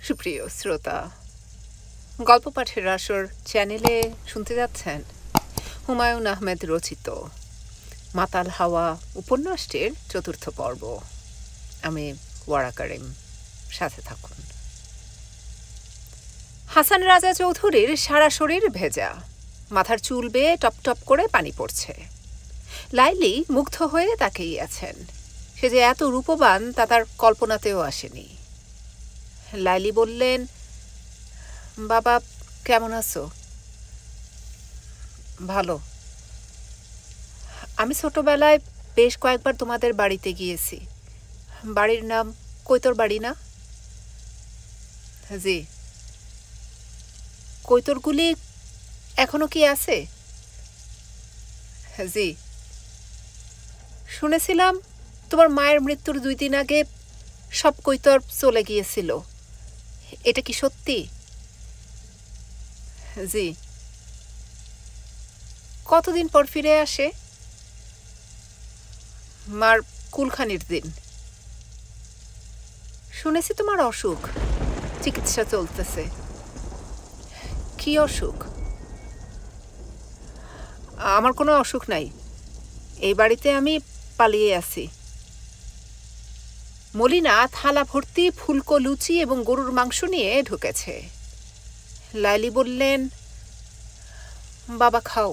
সুপ্রিয় শ্রোতা, গল্প পাঠের আসর চ্যানেলে শুনতে যাচ্ছেন হুমায়ুন আহমেদ রচিত মাতাল হাওয়া উপন্যাসটির ৪র্থ পর্ব। আমি ওয়ারা কারিম, সাথে থাকুন। হাসান রাজা চৌধুরীর সারা শরীর ভেজা, মাথার চুল বেয়ে টপ টপ করে পানি পড়ছে। লাইলি মুগ্ধ হয়ে তাকিয়ে আছেন। সে যে এত রূপবান তা তার কল্পনাতেও আসেনি। লাইলি বললেন, বাবা কেমন আছো? ভালো। আমি ছোটবেলায় বেশ কয়েকবার তোমাদের বাড়িতে গিয়েছি। বাড়ির নাম কৈতর বাড়ি না? জি। কৈতরগুলি এখনো কি আছে? জি। শুনেছিলাম তোমার মায়ের মৃত্যুর ২ দিন আগে সব কৈতর চলে গিয়েছিল। এটা কি সত্যি? জি। কতদিন পর ফিরে আসে? মার কুলখানির দিন। শুনেছি তোমার অসুখ, চিকিৎসা চলতেছে। কি অসুখ? আমার কোনো অসুখ নাই। এই বাড়িতে আমি পালিয়ে আছি। মলিনা থালা ভর্তি ফুলকো লুচি এবং গরুর মাংস নিয়ে ঢুকেছে। লাইলি বললেন, বাবা খাও।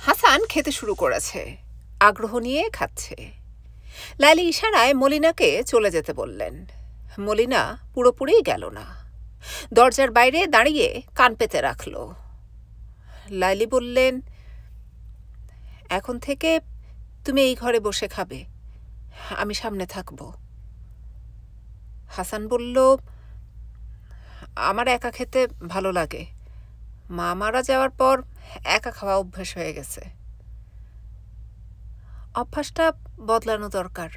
হাসান খেতে শুরু করেছে, আগ্রহ নিয়ে খাচ্ছে। লাইলি ইশারায় মলিনাকে চলে যেতে বললেন। মলিনা পুরোপুরি গেল না, দরজার বাইরে দাঁড়িয়ে কান পেতে রাখল। লাইলি বললেন, এখন থেকে তুমি এই ঘরে বসে খাবে, আমি সামনে থাকব। হাসান বলল, আমার একা খেতে ভালো লাগে। মা মারা যাওয়ার পর একা খাওয়া অভ্যাস হয়ে গেছে। অভ্যাসটা বদলানো দরকার।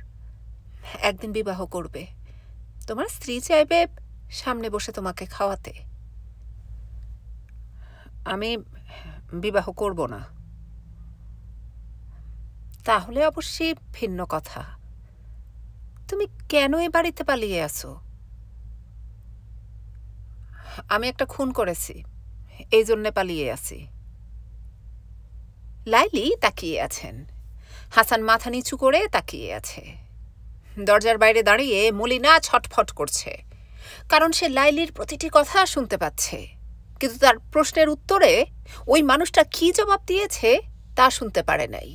একদিন বিবাহ করবে, তোমার স্ত্রী চাইবে সামনে বসে তোমাকে খাওয়াতে। আমি বিবাহ করব না। তাহলে অবশ্যই ভিন্ন কথা। তুমি কেন এ বাড়িতে পালিয়ে আছো? আমি একটা খুন করেছি, এই জন্যে পালিয়ে আছি। লাইলি তাকিয়ে আছেন। হাসান মাথা নিচু করে তাকিয়ে আছে। দরজার বাইরে দাঁড়িয়ে মলিনা ছটফট করছে, কারণ সে লাইলির প্রতিটি কথা শুনতে পাচ্ছে, কিন্তু তার প্রশ্নের উত্তরে ওই মানুষটা কি জবাব দিয়েছে তা শুনতে পারে নাই।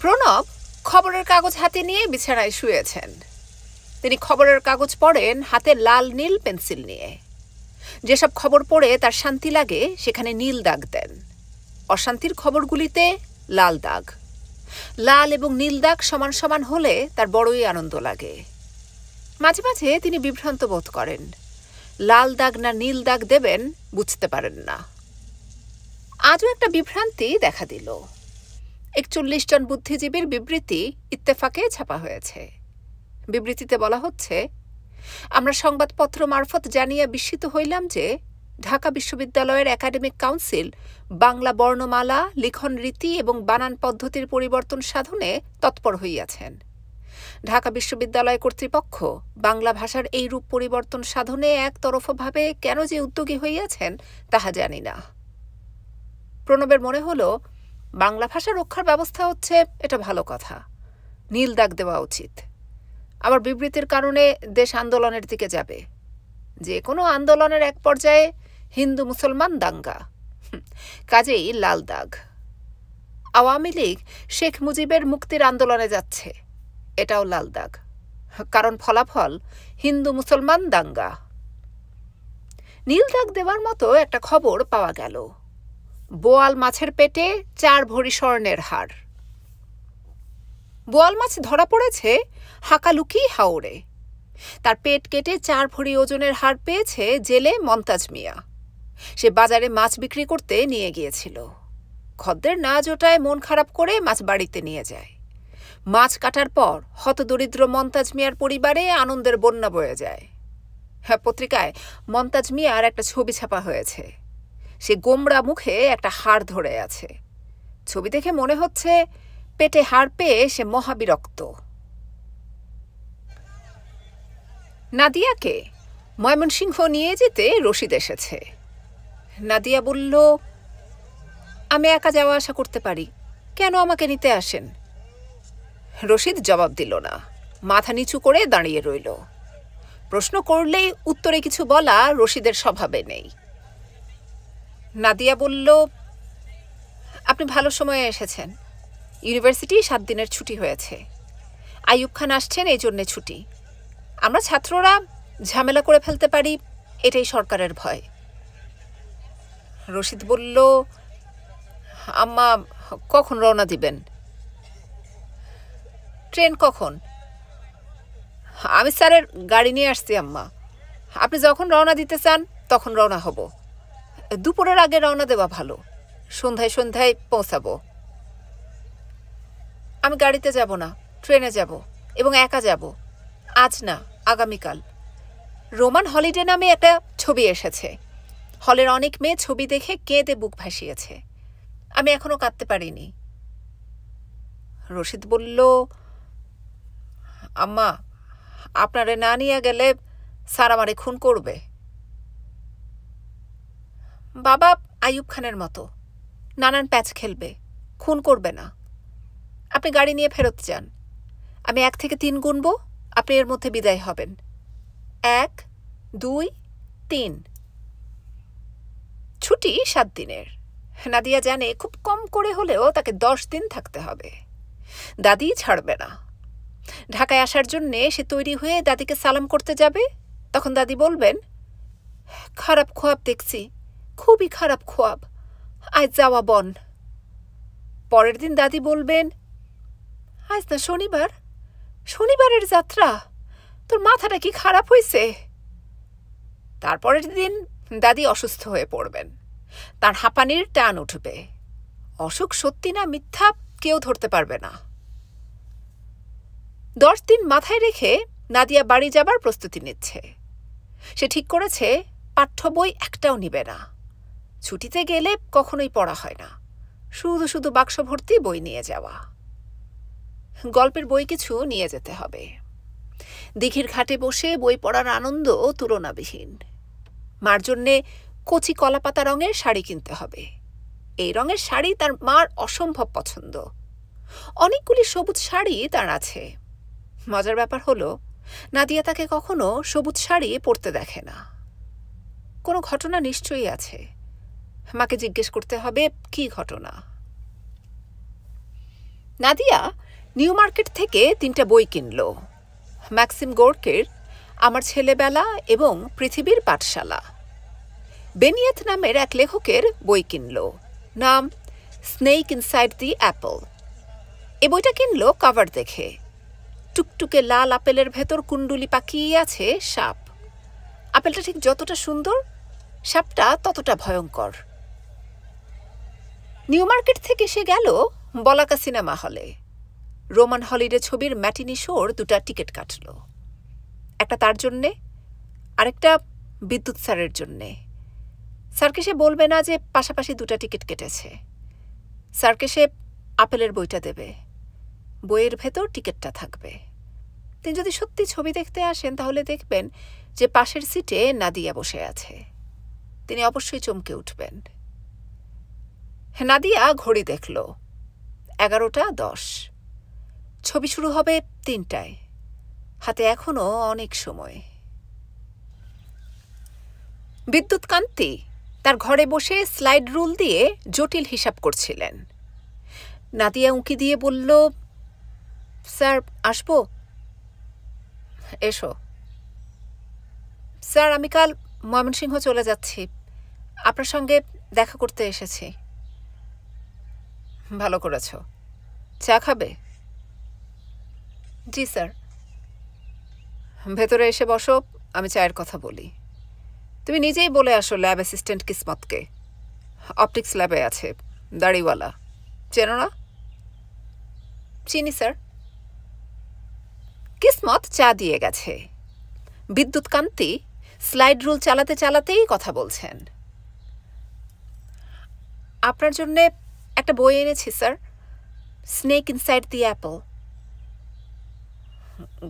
প্রণব খবরের কাগজ হাতে নিয়ে বিছানায় শুয়েছেন। তিনি খবরের কাগজ পড়েন হাতে লাল নীল পেন্সিল নিয়ে। যেসব খবর পড়ে তার শান্তি লাগে সেখানে নীল দাগ দেন, অশান্তির খবরগুলিতে লাল দাগ। লাল এবং নীল দাগ সমান সমান হলে তার বড়ই আনন্দ লাগে। মাঝে মাঝে তিনি বিভ্রান্ত বোধ করেন, লাল দাগ না নীল দাগ দেবেন বুঝতে পারেন না। আজও একটা বিভ্রান্তি দেখা দিল। ৪১ জন বুদ্ধিজীবীর বিবৃতি ইত্তেফাকে ছাপা হয়েছে। বিবৃতিতে বলা হচ্ছে, আমরা সংবাদপত্র মারফত জানিয়ে বিস্মিত হইলাম যে ঢাকা বিশ্ববিদ্যালয়ের একাডেমিক কাউন্সিল বাংলা বর্ণমালা, লিখন রীতি এবং বানান পদ্ধতির পরিবর্তন সাধনে তৎপর হইয়াছেন। ঢাকা বিশ্ববিদ্যালয় কর্তৃপক্ষ বাংলা ভাষার এই রূপ পরিবর্তন সাধনে একতরফভাবে কেন যে উদ্যোগী হইয়াছেন তাহা জানি না। প্রণবের মনে হল, বাংলা ভাষা রক্ষার ব্যবস্থা হচ্ছে, এটা ভালো কথা, নীল দাগ দেওয়া উচিত। আবার বিবৃতির কারণে দেশ আন্দোলনের দিকে যাবে। যে কোনো আন্দোলনের এক পর্যায়ে হিন্দু মুসলমান দাঙ্গা, কাজেই লাল দাগ। আওয়ামী লীগ শেখ মুজিবের মুক্তির আন্দোলনে যাচ্ছে, এটাও লাল দাগ, কারণ ফলাফল হিন্দু মুসলমান দাঙ্গা। নীল দাগ দেওয়ার মতো একটা খবর পাওয়া গেল, বোয়াল মাছের পেটে ৪ ভরি স্বর্ণের হার। বোয়াল মাছ ধরা পড়েছে হাকালুকি হাওরে। তার পেট কেটে ৪ ভরি ওজনের হার পেয়েছে জেলে মন্তাজ মিয়া। সে বাজারে মাছ বিক্রি করতে নিয়ে গিয়েছিল। খদ্দের না জোটায় মন খারাপ করে মাছ বাড়িতে নিয়ে যায়। মাছ কাটার পর হতদরিদ্র মন্তাজ মিয়ার পরিবারে আনন্দের বন্যা বয়ে যায়। পত্রিকায় মন্তাজ মিয়ার একটা ছবি ছাপা হয়েছে। সে গোমড়া মুখে একটা হাড় ধরে আছে। ছবি দেখে মনে হচ্ছে পেটে হাড় পেয়ে সে মহাবিরক্ত। নাদিয়াকে ময়মনসিংহ নিয়ে যেতে রশিদ এসেছে। নাদিয়া বলল, আমি একা যাওয়া আসা করতে পারি, কেন আমাকে নিতে আসেন? রশিদ জবাব দিল না, মাথা নিচু করে দাঁড়িয়ে রইল। প্রশ্ন করলেই উত্তরে কিছু বলা রশিদের স্বভাবে নেই। নাদিয়া বলল, আপনি ভালো সময়ে এসেছেন। ইউনিভার্সিটি 7 দিনের ছুটি হয়েছে। আইয়ুব খান আসছেন, এই জন্যে ছুটি। আমরা ছাত্ররা ঝামেলা করে ফেলতে পারি, এটাই সরকারের ভয়। রশিদ বলল, আম্মা কখন রওনা দিবেন? ট্রেন কখন? আমি স্যারের গাড়ি নিয়ে আসছি আম্মা, আপনি যখন রওনা দিতে চান তখন রওনা হব। দুপুরের আগে রওনা দেওয়া ভালো, সন্ধ্যায় সন্ধ্যায় পৌঁছাবো। আমি গাড়িতে যাব না, ট্রেনে যাব, এবং একা যাব। আজ না, আগামীকাল। রোমান হলিডে নামে একটা ছবি এসেছে। হলের অনেক মেয়ে ছবি দেখে কেঁদে বুক ভাসিয়েছে। আমি এখনো কাঁদতে পারিনি। রশিদ বলল, আম্মা আপনারে না নিয়ে গেলে স্যার আমারে খুন করবে। বাবা আইয়ুব খানের মতো নানান প্যাচ খেলবে, খুন করবে না। আপনি গাড়ি নিয়ে ফেরত যান, আমি 1 থেকে 3 গুনব, আপনি এর মধ্যে বিদায় হবেন। 1, 2, 3। ছুটি 7 দিনের। নাদিয়া জানে খুব কম করে হলেও তাকে 10 দিন থাকতে হবে। দাদি ছাড়বে না। ঢাকায় আসার জন্যে সে তৈরি হয়ে দাদিকে সালাম করতে যাবে, তখন দাদি বলবেন, খারাপ খোয়াব দেখছি, খুবই খারাপ খোয়াব, আজ যাওয়া বন। পরের দিন দাদি বলবেন, আজ না শনিবার, শনিবারের যাত্রা, তোর মাথাটা কি খারাপ হয়েছে? তারপরের দিন দাদি অসুস্থ হয়ে পড়বেন, তার হাঁপানির টান উঠবে। অসুখ সত্যি না মিথ্যা কেউ ধরতে পারবে না। 10 দিন মাথায় রেখে নাদিয়া বাড়ি যাবার প্রস্তুতি নিচ্ছে। সে ঠিক করেছে পাঠ্য বই একটাও নিবে না। ছুটিতে গেলে কখনোই পড়া হয় না, শুধু শুধু বাক্স ভর্তি বই নিয়ে যাওয়া। গল্পের বই কিছু নিয়ে যেতে হবে। দিঘির ঘাটে বসে বই পড়ার আনন্দ তুলনাবিহীন। মার জন্যে কচি কলাপাতা রঙের শাড়ি কিনতে হবে। এই রঙের শাড়ি তার মার অসম্ভব পছন্দ। অনেকগুলি সবুজ শাড়ি তার আছে। মজার ব্যাপার হলো, নাদিয়া তাকে কখনো সবুজ শাড়ি পরতে দেখে না। কোনো ঘটনা নিশ্চয়ই আছে। মাকে জিজ্ঞেস করতে হবে কি ঘটনা। নাদিয়া নিউ মার্কেট থেকে 3টা বই কিনল। ম্যাক্সিম গোর্কের আমার ছেলেবেলা এবং পৃথিবীর পাঠশালা। বেনিয়েত নামের এক লেখকের বই কিনল, নাম স্নেক ইনসাইড দি অ্যাপল। এ বইটা কিনল কভার দেখে। টুকটুকে লাল আপেলের ভেতর কুণ্ডুলি পাকিয়ে আছে সাপ। আপেলটা ঠিক যতটা সুন্দর, সাপটা ততটা ভয়ঙ্কর। নিউ মার্কেট থেকে সে গেল বলাকা সিনেমা হলে। রোমান হলিডে ছবির ম্যাটিনি শোর 2টা টিকিট কাটল। একটা তার জন্যে, আরেকটা বিদ্যুৎ স্যারের জন্যে। স্যারকে সে বলবে না যে পাশাপাশি 2টা টিকিট কেটেছে। স্যারকে সে আপেলের বইটা দেবে, বইয়ের ভেতর টিকিটটা থাকবে। তিনি যদি সত্যি ছবি দেখতে আসেন তাহলে দেখবেন যে পাশের সিটে নাদিয়া বসে আছে। তিনি অবশ্যই চমকে উঠবেন। নাদিয়া ঘড়ি দেখল, 11:10। ছবি শুরু হবে 3টায়। হাতে এখনো অনেক সময়। বিদ্যুৎ কান্তি তার ঘরে বসে স্লাইড রুল দিয়ে জটিল হিসাব করছিলেন। নাদিয়া উঁকি দিয়ে বলল, স্যার আসবো? এসো। স্যার আমি কাল ময়মনসিংহ চলে যাচ্ছি, আপনার সঙ্গে দেখা করতে এসেছি। ভালো করেছ। চা খাবে? জি স্যার। ভেতরে এসে বসো, আমি চায়ের কথা বলি। তুমি নিজেই বলে আসো ল্যাব অ্যাসিস্ট্যান্ট কিসমতকে। অপটিক্স ল্যাবে আছে, দাড়িওয়ালা। চেনো না? চিনি স্যার। কিসমত চা দিয়ে গেছে। বিদ্যুৎ কান্তি স্লাইড রুল চালাতে চালাতেই কথা বলছেন। আপনার জন্যে একটা বই এনেছি স্যার, স্নেক ইনসাইড দি অ্যাপল।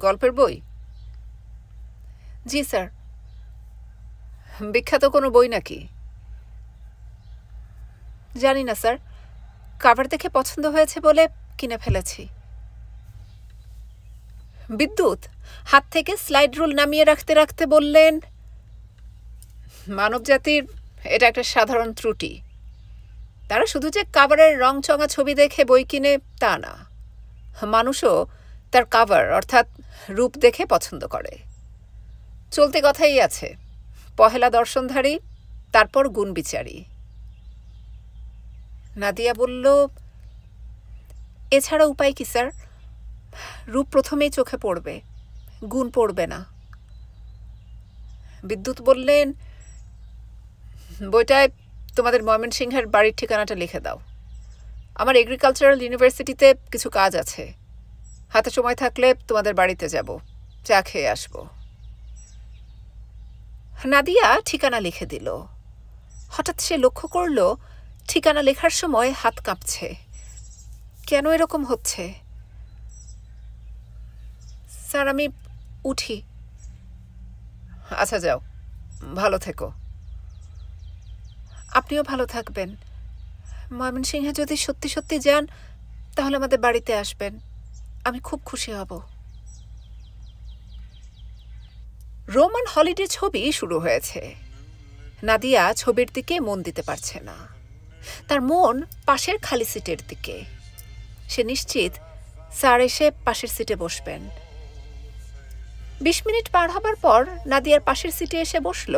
গল্পের বই? জি স্যার। বিখ্যাত কোনো বই নাকি? জানি না স্যার, কাভার দেখে পছন্দ হয়েছে বলে কিনে ফেলেছি। বিদ্যুৎ হাত থেকে স্লাইড রুল নামিয়ে রাখতে রাখতে বললেন, মানবজাতির এটা একটা সাধারণ ত্রুটি। তারা শুধু যে কাভারের রংচঙা ছবি দেখে বই কিনে তা না, মানুষও তার কাভার অর্থাৎ রূপ দেখে পছন্দ করে। চলতি কথাই আছে, পহেলা দর্শনধারী, তারপর গুণ বিচারী। নাদিয়া বলল, এছাড়া উপায় কি স্যার? রূপ প্রথমেই চোখে পড়বে, গুণ পড়বে না। বিদ্যুৎ বললেন, বইটায় তোমাদের ময়মনসিংহের বাড়ির ঠিকানাটা লিখে দাও। আমার এগ্রিকালচারাল ইউনিভার্সিটিতে কিছু কাজ আছে, হাতে সময় থাকলে তোমাদের বাড়িতে যাব, চা খেয়ে আসব। নাদিয়া ঠিকানা লিখে দিল। হঠাৎ সে লক্ষ্য করল ঠিকানা লেখার সময় হাত কাঁপছে। কেন এরকম হচ্ছে? স্যার, আমি উঠি। আচ্ছা যাও, ভালো থেকো। আপনিও ভালো থাকবেন। ময়মনসিংহে যদি সত্যি সত্যি যান তাহলে আমাদের বাড়িতে আসবেন, আমি খুব খুশি হব। রোমান হলিডে ছবি শুরু হয়েছে। নাদিয়া ছবির দিকে মন দিতে পারছে না, তার মন পাশের খালি সিটের দিকে। সে নিশ্চিত স্যার এসে পাশের সিটে বসবেন। ২০ মিনিট পার হবার পর নাদিয়ার পাশের সিটে এসে বসল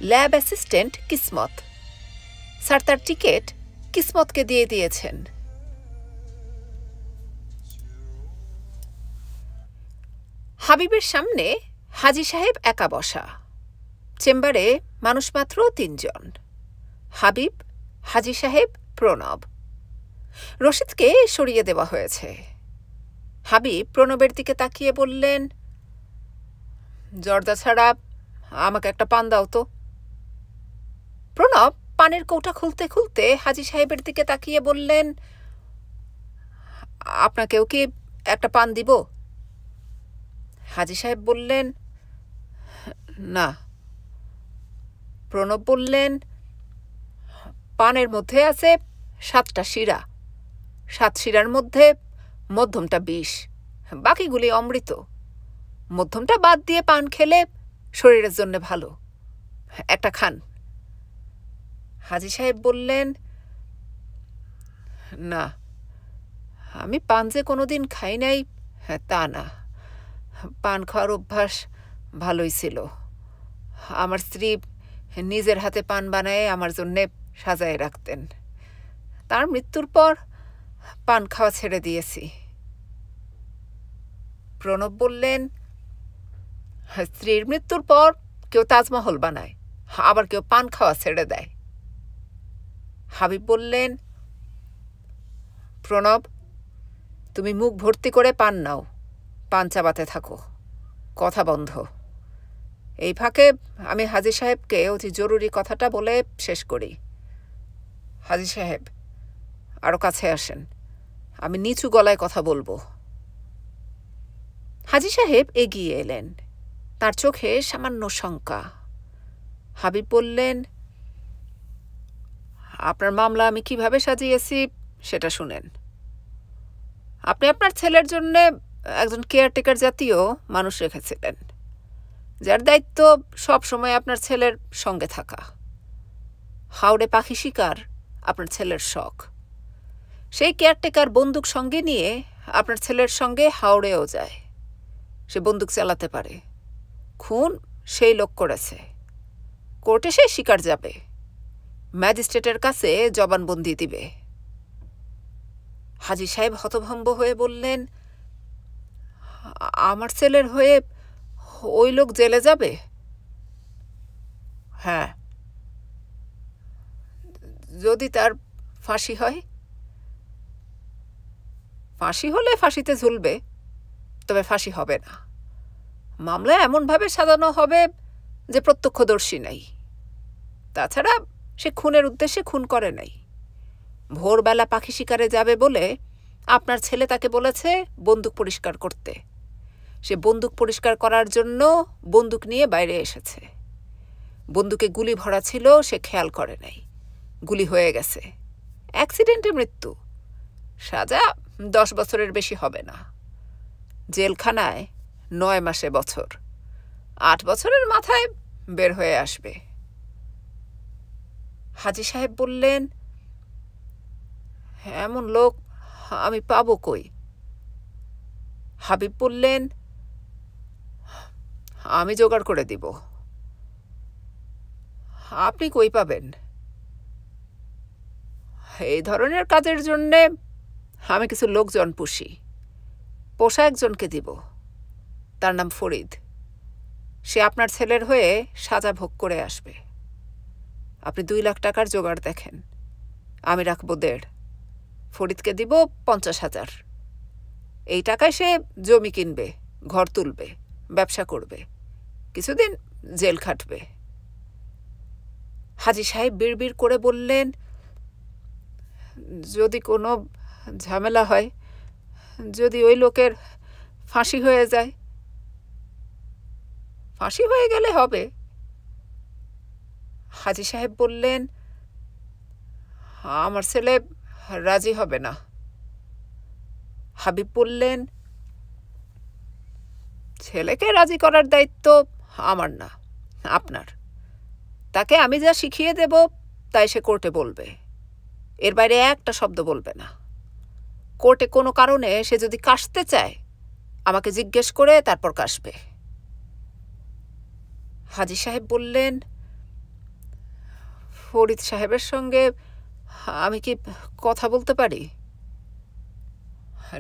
ল্যাব অ্যাসিস্ট্যান্ট কিসমত। স্যার তার টিকিট কিসমতকে দিয়ে দিয়েছেন। হাবিবের সামনে হাজি সাহেব একা বসা। চেম্বারে মানুষ মাত্র ৩ জন, হাবিব, হাজি সাহেব, প্রণব। রশিদকে সরিয়ে দেওয়া হয়েছে। হাবিব প্রণবের দিকে তাকিয়ে বললেন, জর্দা ছাড়া আমাকে একটা পান দাও তো। প্রণব পানের কৌটা খুলতে খুলতে হাজি সাহেবের দিকে তাকিয়ে বললেন, আপনাকেও কি একটা পান দিব? হাজি সাহেব বললেন, না। প্রণব বললেন, পানের মধ্যে আছে 7টা শিরা, 7 শিরার মধ্যে মধ্যমটা বিষ, বাকিগুলি অমৃত। মধ্যমটা বাদ দিয়ে পান খেলে শরীরের জন্য ভালো, একটা খান। হাজি সাহেব বললেন, না, আমি পান যে কোনোদিন খাই নাই তা না, পান খাওয়ার অভ্যাস ভালোই ছিল। আমার স্ত্রী নিজের হাতে পান বানায় আমার জন্যে সাজায় রাখতেন। তার মৃত্যুর পর পান খাওয়া ছেড়ে দিয়েছি। প্রণব বললেন, স্ত্রীর মৃত্যুর পর কেউ তাজমহল বানায়, আবার কেউ পান খাওয়া ছেড়ে দেয়। হাবিব বললেন, প্রণব, তুমি মুখ ভর্তি করে পান নাও, পান চাবাতে থাকো, কথা বন্ধ। এই ফাঁকে আমি হাজি সাহেবকে অতি জরুরি কথাটা বলে শেষ করি। হাজি সাহেব, আরও কাছে আসেন, আমি নিচু গলায় কথা বলবো। হাজি সাহেব এগিয়ে এলেন, তার চোখে সামান্য শঙ্কা। হাবিব বললেন, আপনার মামলা আমি কিভাবে সাজিয়েছি সেটা শুনেন। আপনি আপনার ছেলের জন্য একজন কেয়ারটেকার জাতীয় মানুষ রেখেছিলেন, যার দায়িত্ব সব সময় আপনার ছেলের সঙ্গে থাকা। হাওড়ে পাখি শিকার আপনার ছেলের শখ। সেই কেয়ারটেকার বন্দুক সঙ্গে নিয়ে আপনার ছেলের সঙ্গে হাওড়েও যায়। সে বন্দুক চালাতে পারে। খুন সেই লোক করেছে। কোর্টে সে শিকার যাবে, ম্যাজিস্ট্রেটের কাছে জবানবন্দি দিবে। হাজি সাহেব হতভম্ব হয়ে বললেন, আমার ছেলের হয়ে ওই লোক জেলে যাবে? হ্যাঁ। যদি তার ফাঁসি হয়? ফাঁসি হলে ফাঁসিতে ঝুলবে, তবে ফাঁসি হবে না। মামলা এমনভাবে সাজানো হবে যে প্রত্যক্ষদর্শী নেই। তাছাড়া সে খুনের উদ্দেশ্যে খুন করে নাই। ভোরবেলা পাখি শিকারে যাবে বলে আপনার ছেলে তাকে বলেছে বন্দুক পরিষ্কার করতে। সে বন্দুক পরিষ্কার করার জন্য বন্দুক নিয়ে বাইরে এসেছে। বন্দুকে গুলি ভরা ছিল, সে খেয়াল করে নাই। গুলি হয়ে গেছে। অ্যাক্সিডেন্টে মৃত্যু। সাজা 10 বছরের বেশি হবে না। জেলখানায় 9 মাসে বছর। 8 বছরের মাথায় বের হয়ে আসবে। হাজী সাহেব বললেন, এমন লোক আমি পাবো কই? হাবিব বললেন, আমি জোগাড় করে দিব। আপনি কই পাবেন? এই ধরনের কাজের জন্যে আমি কিছু লোকজন পুষি। পোষা একজনকে দিব। তার নাম ফরিদ। সে আপনার ছেলের হয়ে সাজা ভোগ করে আসবে। আপনি 2 লাখ টাকার জোগাড় দেখেন। আমি রাখবো 1.5। ফরিদকে দিব 50,000। এই টাকায় সে জমি কিনবে, ঘর তুলবে, ব্যবসা করবে, কিছুদিন জেল খাটবে। হাজী সাহেব বিড়বিড় করে বললেন, যদি কোনো ঝামেলা হয়, যদি ওই লোকের ফাঁসি হয়ে যায়। ফাঁসি হয়ে গেলে হবে। হাজী সাহেব বললেন, আমার ছেলে রাজি হবে না। হাবিব বললেন, ছেলেকে রাজি করার দায়িত্ব আমার না, আপনার। তাকে আমি যা শিখিয়ে দেব তাই সে কোর্টে বলবে। এর বাইরে একটা শব্দ বলবে না। কোর্টে কোনো কারণে সে যদি কাশতে চায়, আমাকে জিজ্ঞেস করে তারপর কাশবে। হাজী সাহেব বললেন, ফরিদ সাহেবের সঙ্গে আমি কি কথা বলতে পারি?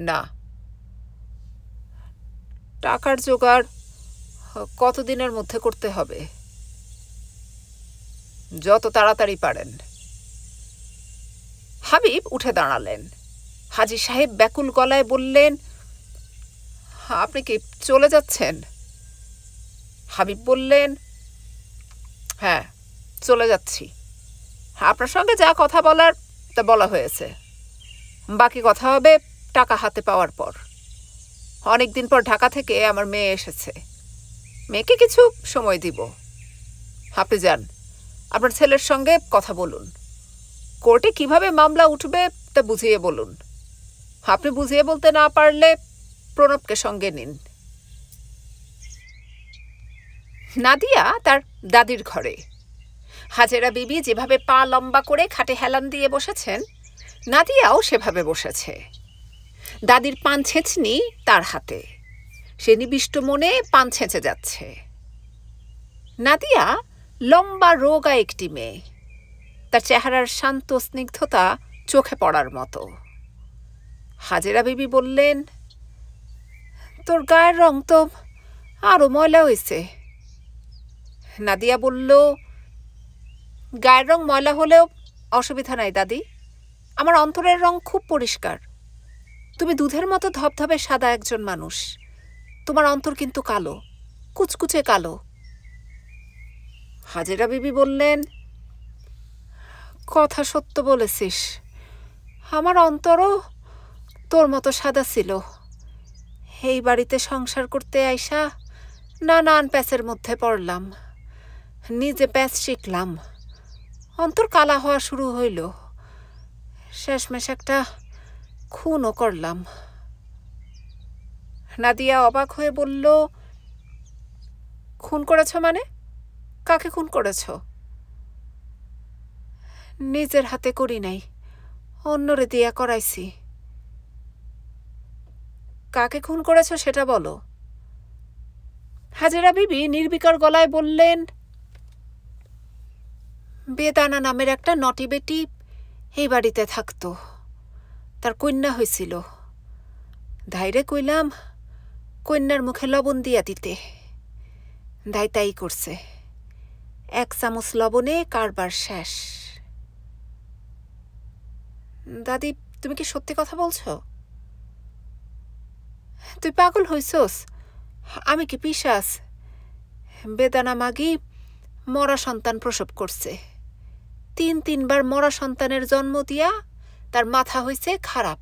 না। টাকার জোগাড় কতদিনের মধ্যে করতে হবে? যত তাড়াতাড়ি পারেন। হাবিব উঠে দাঁড়ালেন। হাজী সাহেব ব্যাকুল গলায় বললেন, আপনি কি চলে যাচ্ছেন? হাবিব বললেন, হ্যাঁ, চলে যাচ্ছি। আপনার সঙ্গে যা কথা বলার তা বলা হয়েছে। বাকি কথা হবে টাকা হাতে পাওয়ার পর। অনেকদিন পর ঢাকা থেকে আমার মেয়ে এসেছে। মেয়েকে কিছু সময় দিব। আপনি যান, আপনার ছেলের সঙ্গে কথা বলুন। কোর্টে কিভাবে মামলা উঠবে তা বুঝিয়ে বলুন। আপনি বুঝিয়ে বলতে না পারলে প্রণবকে সঙ্গে নিন। নাদিয়া তার দাদির ঘরে। হাজেরা বিবি যেভাবে পা লম্বা করে খাটে হেলান দিয়ে বসেছেন, নাদিয়াও সেভাবে বসেছে। দাদির পান ছেঁচনি তার হাতে। সে নিবিষ্ট মনে পান ছেঁচে যাচ্ছে। নাদিয়া লম্বা রোগা একটি মেয়ে। তার চেহারার শান্ত স্নিগ্ধতা চোখে পড়ার মতো। হাজেরা বিবি বললেন, তোর গায়ের রং তো আরো ময়লা হয়েছে। নাদিয়া বলল, গায়ের রং ময়লা হলেও অসুবিধা নাই দাদি। আমার অন্তরের রং খুব পরিষ্কার। তুমি দুধের মতো ধবধবে সাদা একজন মানুষ। তোমার অন্তর কিন্তু কালো, কুচকুচে কালো। হাজেরা বিবি বললেন, কথা সত্য বলেছিস। আমার অন্তরও তোর মতো সাদা ছিল। এই বাড়িতে সংসার করতে আইসা নানান প্যাচের মধ্যে পড়লাম। নিজে প্যাচ শিখলাম। অন্তর কালা হওয়া শুরু হইল। শেষমেশ একটা খুনও করলাম। নাদিয়া অবাক হয়ে বলল, খুন করেছ মানে? কাকে খুন করেছ? নিজের হাতে করি নাই, অন্যরে দিয়া করাইছি। কাকে খুন করেছ সেটা বলো। হাজেরা বিবি নির্বিকার গলায় বললেন, বেদানা নামের একটা নটি বেটি এই বাড়িতে থাকতো। তার কন্যা হয়েছিল। ধাইরে কইলাম কন্যার মুখে লবণ দিয়া দিতে। দাই তাই করছে। 1 চামচ লবণে কারবার শেষ। দাদি, তুমি কি সত্যি কথা বলছো? তুই পাগল হইছস? আমি কি পিশাচ? বেদানা মাগি মরা সন্তান প্রসব করছে। 3 বার মরা সন্তানের জন্ম দিয়া তার মাথা হইছে খারাপ।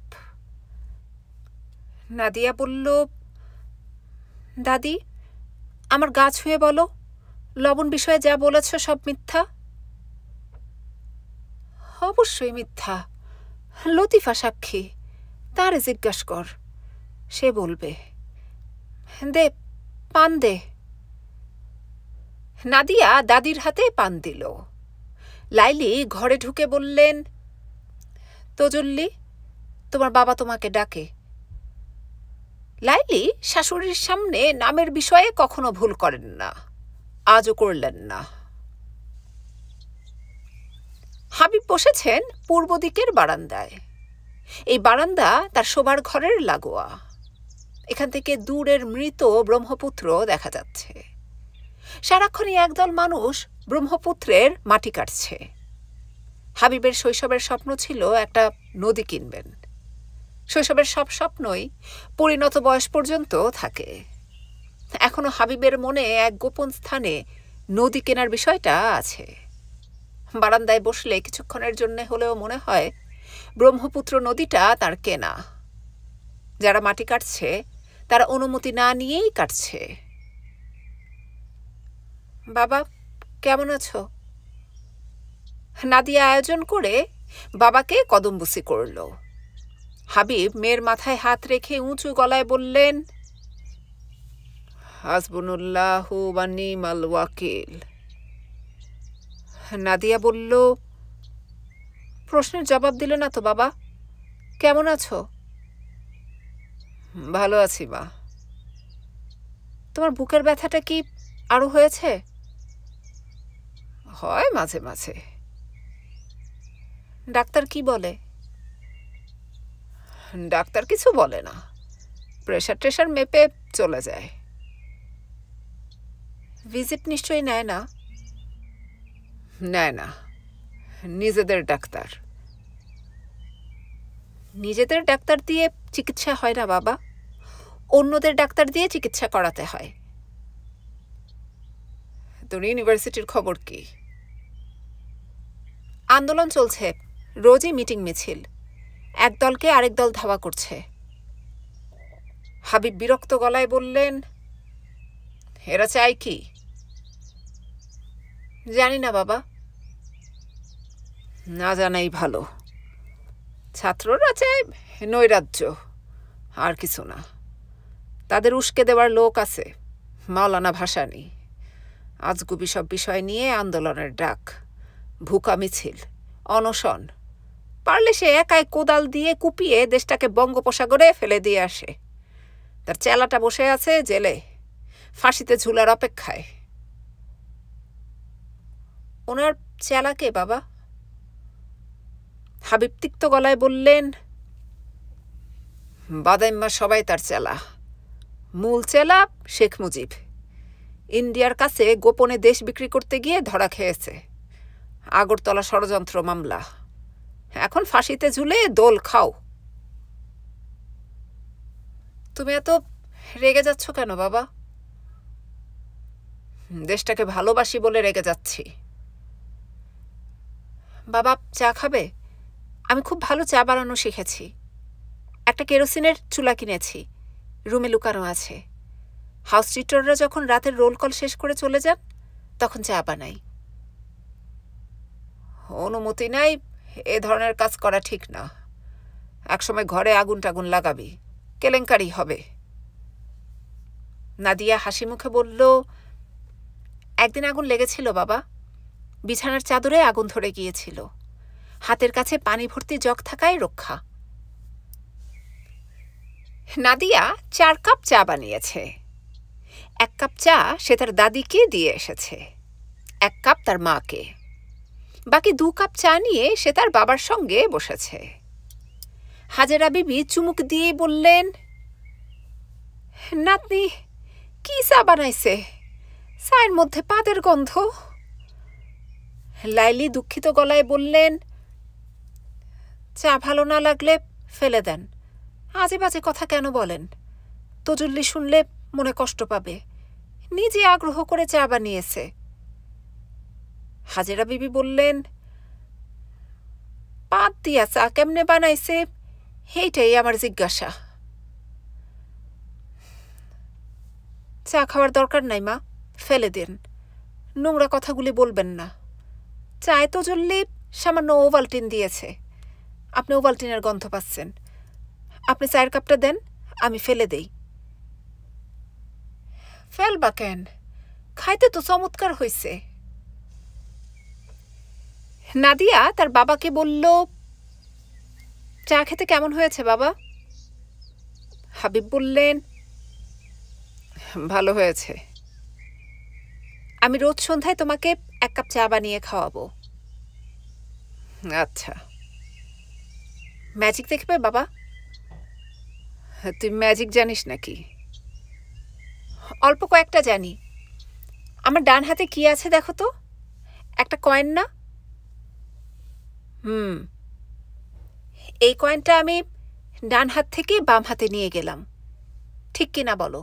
নাদিয়া বলল, দাদি, আমার গা ছুঁয়ে বলো, লবণ বিষয়ে যা বলেছ সব মিথ্যা? অবশ্যই মিথ্যা। লতিফা সাক্ষী, তারে জিজ্ঞাস কর, সে বলবে। দে, পান দে। নাদিয়া দাদির হাতে পান দিল। লাইলি ঘরে ঢুকে বললেন, তজল্লি, তোমার বাবা তোমাকে ডাকে। লাইলি শাশুড়ির সামনে নামের বিষয়ে কখনো ভুল করেন না, আজও করলেন না। হাবিব বসেছেন পূর্ব দিকের বারান্দায়। এই বারান্দা তার শোবার ঘরের লাগোয়া। এখান থেকে দূরের মৃত ব্রহ্মপুত্র দেখা যাচ্ছে। সারাক্ষণই একদল মানুষ ব্রহ্মপুত্রের মাটি কাটছে। হাবিবের শৈশবের স্বপ্ন ছিল একটা নদী কিনবেন। শৈশবের সব স্বপ্নই পরিণত বয়স পর্যন্ত থাকে। এখনো হাবিবের মনে এক গোপন স্থানে নদী কেনার বিষয়টা আছে। বারান্দায় বসলে কিছুক্ষণের জন্য হলেও মনে হয় ব্রহ্মপুত্র নদীটা তার কেনা। যারা মাটি কাটছে তারা অনুমতি না নিয়েই কাটছে। বাবা, কেমন আছো? নাদিয়া আয়োজন করে বাবাকে কদমবুসি করল। হাবিব মেয়ের মাথায় হাত রেখে উঁচু গলায় বললেন, হাসবুনুল্লাহু ওয়া নি'মাল ওয়াকিল। নাদিয়া বলল, প্রশ্নের জবাব দিলে না তো বাবা, কেমন আছো? ভালো আছি মা। তোমার বুকের ব্যথাটা কি আরো হয়েছে? হয় মাঝে মাঝে। ডাক্তার কি বলে? ডাক্তার কিছু বলে না, প্রেশার টেশার মেপে চলে যায়। ভিজিট নিশ্চয়ই নেয় না? নেয় না, নিজেদের ডাক্তার। নিজেদের ডাক্তার দিয়ে চিকিৎসা হয় না বাবা, অন্যদের ডাক্তার দিয়ে চিকিৎসা করাতে হয়। তোর ইউনিভার্সিটির খবর কি? আন্দোলন চলছে, রোজই মিটিং মিছিল, এক দলকে আরেক দল ধাওয়া করছে। হাবিব বিরক্ত গলায় বললেন, এরা চায় কি? জানি না বাবা। না জানাই ভালো। ছাত্ররা চায় নৈরাজ্য, আর কিছু না। তাদের উস্কে দেওয়ার লোক আছে, মাওলানা ভাসানী। আজগুবি সব বিষয় নিয়ে আন্দোলনের ডাক, ভুকা মিছিল, অনশন। পারলে সে একাই কোদাল দিয়ে কুপিয়ে দেশটাকে বঙ্গোপসাগরে ফেলে দিয়ে আসে। তার চেলাটা বসে আছে জেলে, ফাঁসিতে ঝুলার অপেক্ষায়। ওনার চেলাকে বাবা? হাবিব তিক্ত গলায় বললেন, বাদাইম্মা সবাই তার চেলা। মূল চেলা শেখ মুজিব। ইন্ডিয়ার কাছে গোপনে দেশ বিক্রি করতে গিয়ে ধরা খেয়েছে। আগরতলা ষড়যন্ত্র মামলা। এখন ফাঁসিতে ঝুলে দোল খাও। তুমি এত রেগে যাচ্ছ কেন বাবা? দেশটাকে ভালোবাসি বলে রেগে যাচ্ছি। বাবা, চা খাবে? আমি খুব ভালো চা বানানো শিখেছি। একটা কেরোসিনের চুলা কিনেছি, রুমে লুকানো আছে। হাউস টিটররা যখন রাতের রোল কল শেষ করে চলে যান, তখন চা বানাই। অনুমতি নাই, এ ধরনের কাজ করা ঠিক না। একসময় ঘরে আগুন টাগুন লাগাবি, কেলেঙ্কারি হবে। নাদিয়া হাসি মুখে বলল, একদিন আগুন লেগেছিল বাবা, বিছানার চাদরে আগুন ধরে গিয়েছিল। হাতের কাছে পানি ভর্তি জগ থাকায় রক্ষা। নাদিয়া 4 কাপ চা বানিয়েছে। 1 কাপ চা সে তার দাদিকে দিয়ে এসেছে, 1 কাপ তার মাকে। বাকি 2 কাপ চা নিয়ে সে তার বাবার সঙ্গে বসেছে। হাজেরা বিবি চুমুক দিয়ে বললেন, নাতনি কি চা বানাইছে, চায়ের মধ্যে পাদের গন্ধ। লাইলি দুঃখিত গলায় বললেন, চা ভালো না লাগলে ফেলে দেন, আজে বাজে কথা কেন বলেন? তজল্লি শুনলে মনে কষ্ট পাবে, নিজে আগ্রহ করে চা বানিয়েছে। হাজেরা বিবি বললেন, পাত দিয়া চা কেমনে বানাইছে এইটাই আমার জিজ্ঞাসা। চা খাওয়ার দরকার নাই মা, ফেলে দিন। নোংরা কথাগুলি বলবেন না। চায়ে তো জ্বললে সামান্য ওভালটিন দিয়েছে, আপনি ওভালটিনের গন্ধ পাচ্ছেন। আপনি চায়ের কাপটা দেন, আমি ফেলে দেই। ফেলবা কেন? খাইতে তো চমৎকার হয়েছে। নাদিয়া তার বাবাকে বলল, চা খেতে কেমন হয়েছে বাবা? হাবিব বললেন, ভালো হয়েছে। আমি রোজ সন্ধ্যায় তোমাকে 1 কাপ চা বানিয়ে খাওয়াবো। আচ্ছা। ম্যাজিক দেখবে বাবা? তুই ম্যাজিক জানিস নাকি? অল্প কয়েকটা জানি। আমার ডান হাতে কি আছে দেখো তো, একটা কয়েন না? এই কয়েনটা আমি ডান হাত থেকে বাম হাতে নিয়ে গেলাম, ঠিক কিনা বলো?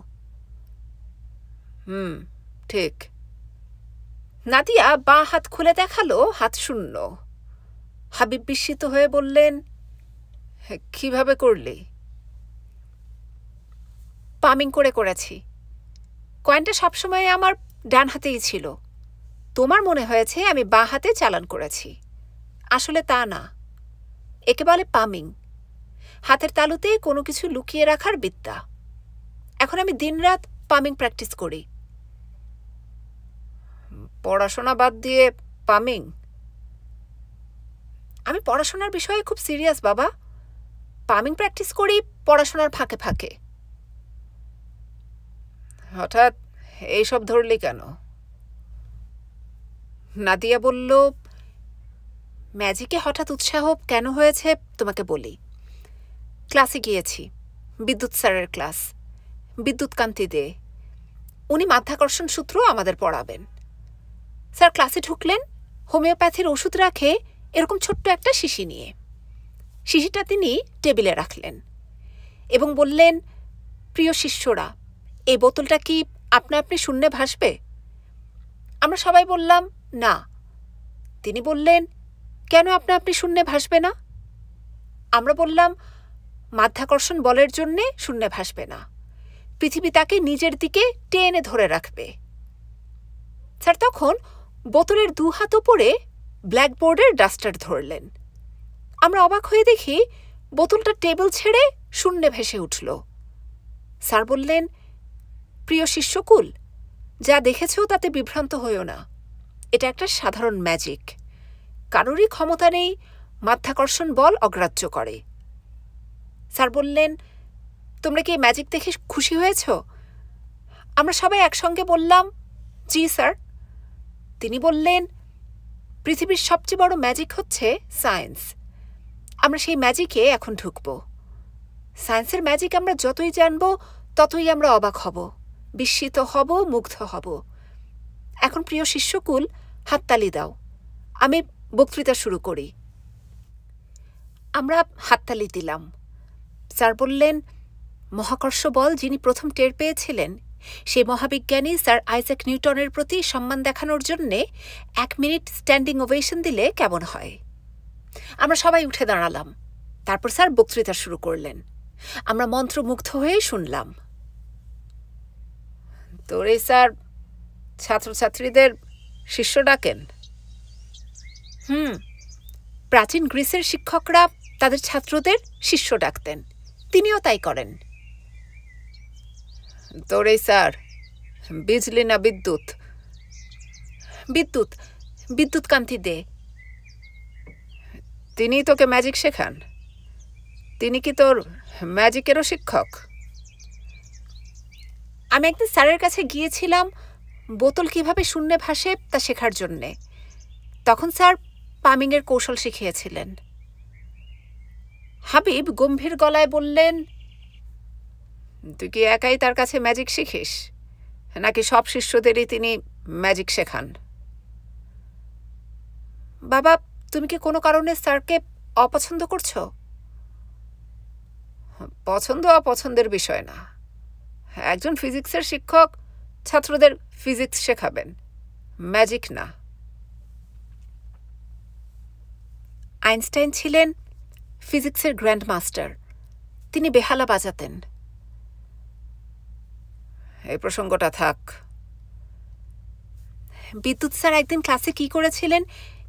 ঠিক। নাদিয়া বাঁ হাত খুলে দেখালো হাত শূন্য। হাবিব বিস্মিত হয়ে বললেন, কিভাবে করলি? পামিং করে করেছি। কয়েনটা সবসময় আমার ডান হাতেই ছিল, তোমার মনে হয়েছে আমি বাঁ হাতে চালান করেছি, আসলে তা না। একে বলে পামিং, হাতের তালুতে কোনো কিছু লুকিয়ে রাখার বিদ্যা। এখন আমি দিনরাত পামিং প্র্যাকটিস করি। পড়াশোনা বাদ দিয়ে পামিং? আমি পড়াশোনার বিষয়ে খুব সিরিয়াস বাবা। পামিং প্র্যাকটিস করি পড়াশোনার ফাঁকে ফাঁকে। হঠাৎ এইসব ধরলি কেন? নাদিয়া বলল, ম্যাজিকে হঠাৎ উৎসাহ কেন হয়েছে তোমাকে বলি। ক্লাসে গিয়েছি, বিদ্যুৎ স্যারের ক্লাস, বিদ্যুৎকান্তি দে। উনি মাধ্যাকর্ষণ সূত্র আমাদের পড়াবেন। স্যার ক্লাসে ঢুকলেন, হোমিওপ্যাথির ওষুধ রাখে এরকম ছোট্ট একটা শিশি নিয়ে। শিশিটা তিনি টেবিলে রাখলেন এবং বললেন, প্রিয় শিষ্যরা, এই বোতলটা কি আপনা আপনি শূন্যে ভাসবে? আমরা সবাই বললাম না। তিনি বললেন, কেন আপনা আপনি শূন্যে ভাসবে না? আমরা বললাম, মাধ্যাকর্ষণ বলের জন্যে শূন্যে ভাসবে না, পৃথিবী তাকে নিজের দিকে টেনে ধরে রাখবে। স্যার তখন বোতলের 2 হাত উপরে ব্ল্যাকবোর্ডের ডাস্টার ধরলেন। আমরা অবাক হয়ে দেখি বোতলটা টেবিল ছেড়ে শূন্যে ভেসে উঠল। স্যার বললেন, প্রিয় শিষ্যকুল, যা দেখেছ তাতে বিভ্রান্ত হইও না, এটা একটা সাধারণ ম্যাজিক। কারোরই ক্ষমতা নেই মাধ্যাকর্ষণ বল অগ্রাহ্য করে। স্যার বললেন, তোমরা কি ম্যাজিক দেখে খুশি হয়েছ? আমরা সবাই একসঙ্গে বললাম, জি স্যার। তিনি বললেন, পৃথিবীর সবচেয়ে বড় ম্যাজিক হচ্ছে সায়েন্স। আমরা সেই ম্যাজিকে এখন ঢুকব। সায়েন্সের ম্যাজিক আমরা যতই জানব ততই আমরা অবাক হব, বিস্মিত হব, মুগ্ধ হব। এখন প্রিয় শিষ্যকুল, হাততালি দাও, আমি বক্তৃতা শুরু করি। আমরা হাততালি দিলাম। স্যার বললেন, মহাকর্ষ বল যিনি প্রথম টের পেয়েছিলেন সেই মহাবিজ্ঞানী স্যার আইজ্যাক নিউটনের প্রতি সম্মান দেখানোর জন্যে 1 মিনিট স্ট্যান্ডিং ওভেশন দিলে কেমন হয়? আমরা সবাই উঠে দাঁড়ালাম। তারপর স্যার বক্তৃতা শুরু করলেন। আমরা মন্ত্রমুগ্ধ হয়ে শুনলাম। তোর এই স্যার ছাত্রছাত্রীদের শিষ্য ডাকেন? প্রাচীন গ্রিসের শিক্ষকরা তাদের ছাত্রদের শিষ্য ডাকতেন, তিনিও তাই করেন। তোর এই স্যার বিজলি না বিদ্যুৎ? বিদ্যুৎ, বিদ্যুৎকান্তি দে। তিনি তোকে ম্যাজিক শেখান? তিনি কি তোর ম্যাজিকেরও শিক্ষক? আমি একদিন স্যারের কাছে গিয়েছিলাম বোতল কিভাবে শূন্যে ভাসে তা শেখার জন্যে। তখন স্যার পামিংয়ের কৌশল শিখিয়েছিলেন। হাবিব গম্ভীর গলায় বললেন, তুই কি একাই তার কাছে ম্যাজিক শিখিস, নাকি সব শিষ্যদেরই তিনি ম্যাজিক শেখান? বাবা, তুমি কি কোনো কারণে স্যারকে অপছন্দ করছো? পছন্দ অপছন্দের বিষয় না। একজন ফিজিক্সের শিক্ষক ছাত্রদের ফিজিক্স শেখাবেন, ম্যাজিক না। আইনস্টাইন ছিলেন ফিজিক্সের গ্র্যান্ড মাস্টার, তিনি বেহালা বাজাতেন। এই প্রসঙ্গটা থাক। বিদ্যুৎ স্যার একদিন ক্লাসে কি করেছিলেন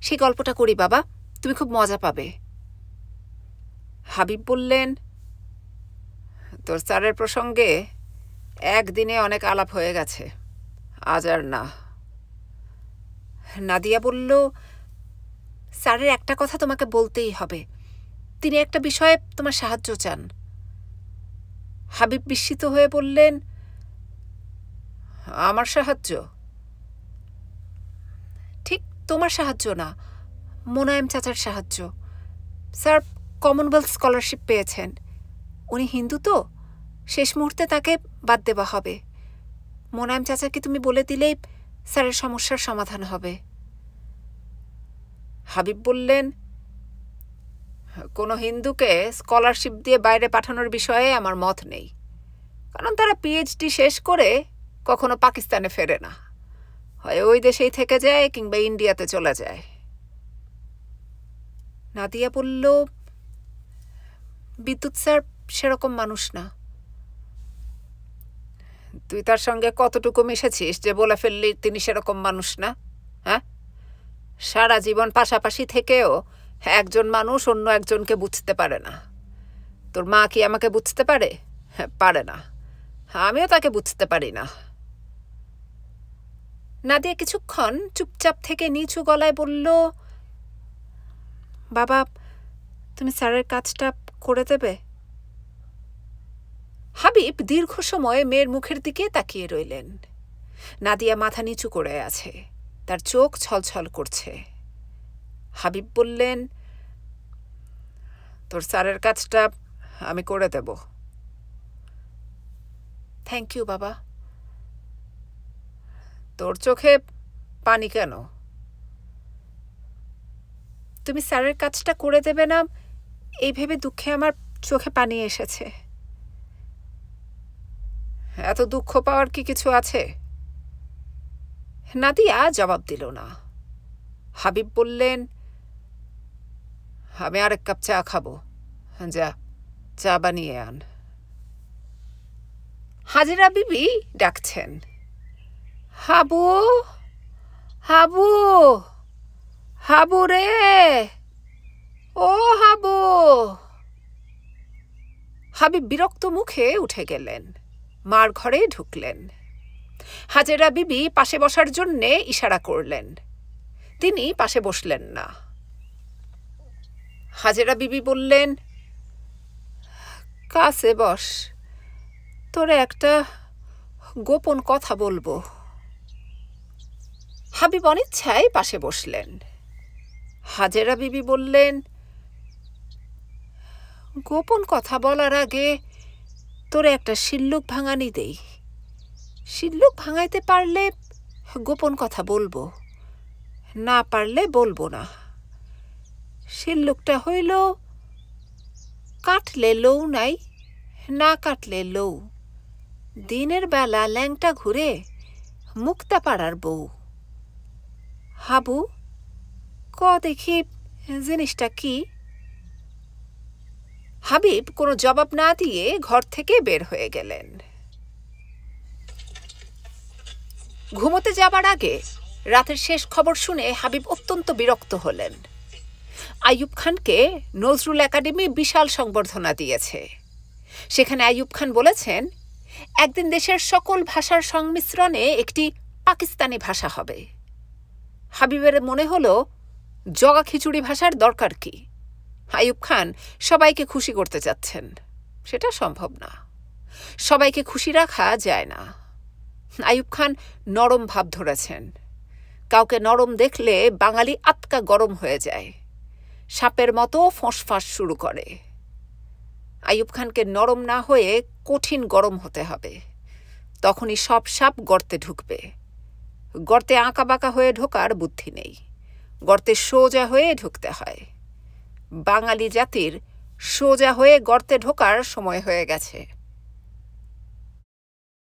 সেই গল্পটা করি বাবা, তুমি খুব মজা পাবে। হাবিব বললেন, তোর স্যারের প্রসঙ্গে একদিনে অনেক আলাপ হয়ে গেছে, আজ আর না। নাদিয়া বলল, স্যারের একটা কথা তোমাকে বলতেই হবে, তিনি একটা বিষয়ে তোমার সাহায্য চান। হাবিব বিস্মিত হয়ে বললেন, আমার সাহায্য? ঠিক তোমার সাহায্য না, মোনায়েম চাচার সাহায্য। স্যার কমনওয়েলথ স্কলারশিপ পেয়েছেন, উনি হিন্দু তো, শেষ মুহূর্তে তাকে বাদ দেওয়া হবে। মোনায়েম চাচাকে তুমি বলে দিলেই স্যারের সমস্যার সমাধান হবে। হাবিব বললেন, কোনো হিন্দুকে স্কলারশিপ দিয়ে বাইরে পাঠানোর বিষয়ে আমার মত নেই, কারণ তারা পিএইচডি শেষ করে কখনো পাকিস্তানে ফেরে না, হয় ওই দেশেই থেকে যায় কিংবা ইন্ডিয়াতে চলে যায়। নাদিয়া বলল, বিদ্যুৎ স্যার সেরকম মানুষ না। তুই তার সঙ্গে কতটুকু মিশেছিস যে বলে ফেললি তিনি সেরকম মানুষ না? হ্যাঁ, সারা জীবন পাশাপাশি থেকেও একজন মানুষ অন্য একজনকে বুঝতে পারে না। তোর মা কি আমাকে বুঝতে পারে? হ্যাঁ, পারে না, আমিও তাকে বুঝতে পারি না। নাদিয়া কিছুক্ষণ চুপচাপ থেকে নিচু গলায় বলল, বাবা তুমি স্যারের কাজটা করে দেবে? হাবিব দীর্ঘ সময় মেয়ের মুখের দিকে তাকিয়ে রইলেন। নাদিয়া মাথা নিচু করে আছে, তার চোখ ছলছল করছে। হাবিব বললেন, তোর স্যারের কাজটা আমি করে দেব। থ্যাংক ইউ বাবা। তোর চোখে পানি কেন? তুমি স্যারের কাজটা করে দেবে না এই ভেবে দুঃখে আমার চোখে পানি এসেছে। এত দুঃখ পাওয়ার কি কিছু আছে? নাদিয়া জবাব দিল না। হাবিব বললেন, আমি আরেক কাপ চা খাবো, যা চা বানিয়ে আন। হাজেরা বিবি ডাকছেন, হাবু হাবু হাবু রে, ও হাবু। হাবিব বিরক্ত মুখে উঠে গেলেন, মার ঘরে ঢুকলেন। হাজেরা বিবি পাশে বসার জন্যে ইশারা করলেন, তিনি পাশে বসলেন না। হাজেরা বিবি বললেন, কাছে বস, তোরে একটা গোপন কথা বলবো। হাবিব অনিচ্ছায় পাশে বসলেন। হাজেরা বিবি বললেন, গোপন কথা বলার আগে তোরে একটা শিল্লুক ভাঙানি দেই, শিল্লুক ভাঙাইতে পারলে গোপন কথা বলবো, না পারলে বলবো না। শিল্লুকটা হইল, কাটলে লৌ নাই, না কাটলে লৌ, দিনের বেলা ল্যাংটা ঘুরে মুক্তা পাড়ার বউ। হাবু ক দেখি জিনিসটা কি? হাবিব কোনো জবাব না দিয়ে ঘর থেকে বের হয়ে গেলেন। ঘুমোতে যাবার আগে রাতের শেষ খবর শুনে হাবিব অত্যন্ত বিরক্ত হলেন। আইয়ুব খানকে নজরুল একাডেমি বিশাল সংবর্ধনা দিয়েছে। সেখানে আইয়ুব খান বলেছেন, একদিন দেশের সকল ভাষার সংমিশ্রণে একটি পাকিস্তানি ভাষা হবে। হাবিবের মনে হলো, জগা খিচুড়ি ভাষার দরকার কি? আইয়ুব খান সবাইকে খুশি করতে চাচ্ছেন, সেটা সম্ভব না। সবাইকে খুশি রাখা যায় না। আইয়ুব খান নরম ভাব ধরেছেন। কাউকে নরম দেখলে বাঙালি আত্মা গরম হয়ে যায়, সাপের মতো ফোঁসফাঁস শুরু করে। আইয়ুব খানকে নরম না হয়ে কঠিন গরম হতে হবে, তখনই সব সাপ গর্তে ঢুকবে। গর্তে আঁকা বাঁকা হয়ে ঢোকার বুদ্ধি নেই, গর্তে সোজা হয়ে ঢুকতে হয়। বাঙালি জাতির সোজা হয়ে গর্তে ঢোকার সময় হয়ে গেছে।